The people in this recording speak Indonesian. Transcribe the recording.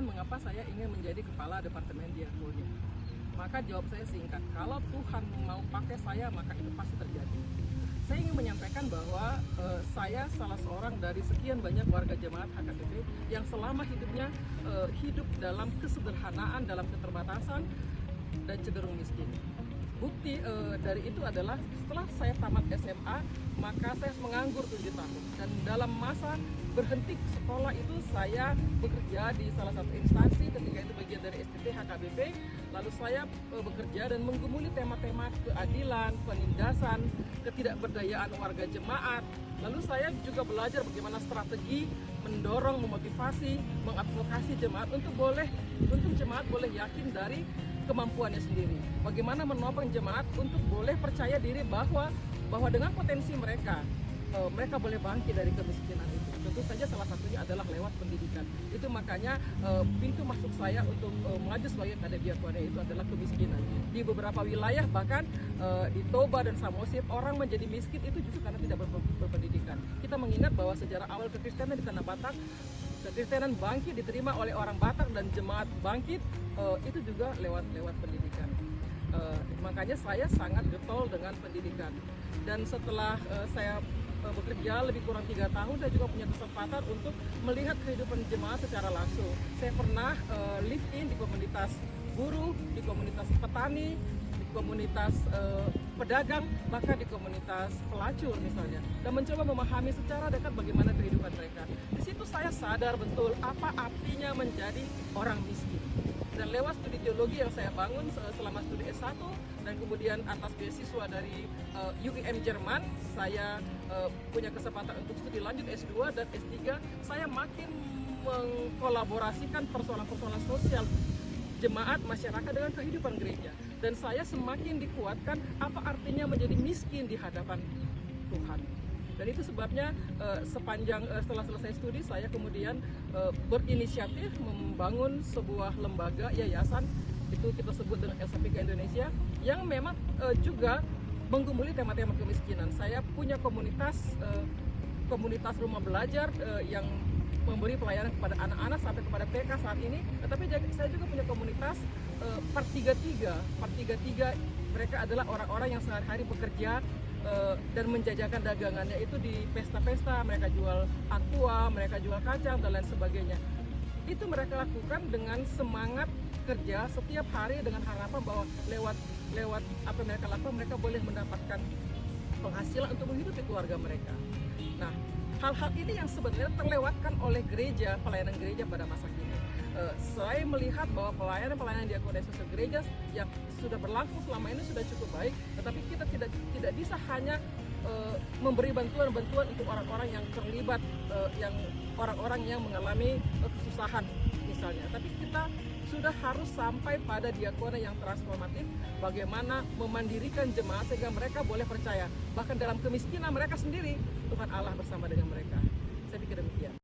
pertanyaan mengapa saya ingin menjadi kepala departemen diakonia. Maka jawab saya singkat, kalau Tuhan mau pakai saya maka itu pasti terjadi. Saya ingin menyampaikan bahwa saya salah seorang dari sekian banyak warga jemaat HKBP yang selama hidupnya hidup dalam kesederhanaan, dalam keterbatasan, dan cenderung miskin. Bukti dari itu adalah setelah saya tamat SMA, maka saya menganggur 7 tahun. Dan dalam masa berhenti sekolah itu saya bekerja di salah satu instansi, ketika itu bagian dari STT HKBP. Lalu saya bekerja dan menggumuli tema-tema keadilan, penindasan, ketidakberdayaan warga jemaat. Lalu saya juga belajar bagaimana strategi mendorong, memotivasi, mengadvokasi jemaat untuk jemaat boleh yakin dari kemampuannya sendiri. Bagaimana menopang jemaat untuk boleh percaya diri bahwa dengan potensi mereka boleh bangkit dari kemiskinan itu. Tentu saja salah satunya adalah lewat pendidikan. Itu makanya pintu masuk saya untuk maju sebagai kadep diakonia itu adalah kemiskinan. Di beberapa wilayah bahkan di Toba dan Samosir orang menjadi miskin itu justru karena tidak berpendidikan. Kita mengingat bahwa sejarah awal kekristenan di Tanah Batak, kekristenan bangkit diterima oleh orang Batak dan jemaat bangkit itu juga lewat pendidikan. Makanya saya sangat getol dengan pendidikan. Dan setelah saya bekerja lebih kurang 3 tahun, saya juga punya kesempatan untuk melihat kehidupan jemaat secara langsung. Saya pernah live in di komunitas buruh, di komunitas petani, di komunitas pedagang, bahkan di komunitas pelacur misalnya, dan mencoba memahami secara dekat bagaimana kehidupan mereka. Di situ saya sadar betul apa artinya menjadi orang miskin. Dan lewat studi teologi yang saya bangun selama studi S1 dan kemudian atas beasiswa dari UIM Jerman, saya punya kesempatan untuk studi lanjut S2 dan S3. Saya makin mengkolaborasikan persoalan-persoalan sosial jemaat masyarakat dengan kehidupan gereja. Dan saya semakin dikuatkan apa artinya menjadi miskin di hadapan Tuhan. Dan itu sebabnya setelah selesai studi saya kemudian berinisiatif membangun sebuah lembaga yayasan, itu kita sebut dengan LCPK Indonesia, yang memang juga menggumuli tema-tema kemiskinan. Saya punya komunitas rumah belajar yang memberi pelayanan kepada anak-anak sampai kepada TK saat ini. Tetapi saya juga punya komunitas Part 33. Part 33 mereka adalah orang-orang yang sehari-hari bekerja dan menjajakan dagangannya itu di pesta-pesta. Mereka jual aqua, mereka jual kacang dan lain sebagainya. Itu mereka lakukan dengan semangat kerja setiap hari dengan harapan bahwa lewat apa yang mereka lakukan mereka boleh mendapatkan penghasilan untuk menghidupi keluarga mereka. Nah, hal-hal ini yang sebenarnya terlewatkan oleh gereja, pelayanan gereja pada masa kini. Saya melihat bahwa pelayanan diakonia sosial gereja yang sudah berlangsung selama ini sudah cukup baik, tetapi kita tidak bisa hanya memberi bantuan untuk orang-orang yang terlibat, orang-orang yang mengalami kesusahan misalnya. Tapi kita sudah harus sampai pada diakonia yang transformatif, bagaimana memandirikan jemaat sehingga mereka boleh percaya bahkan dalam kemiskinan mereka sendiri Tuhan Allah bersama dengan mereka. Saya pikir demikian.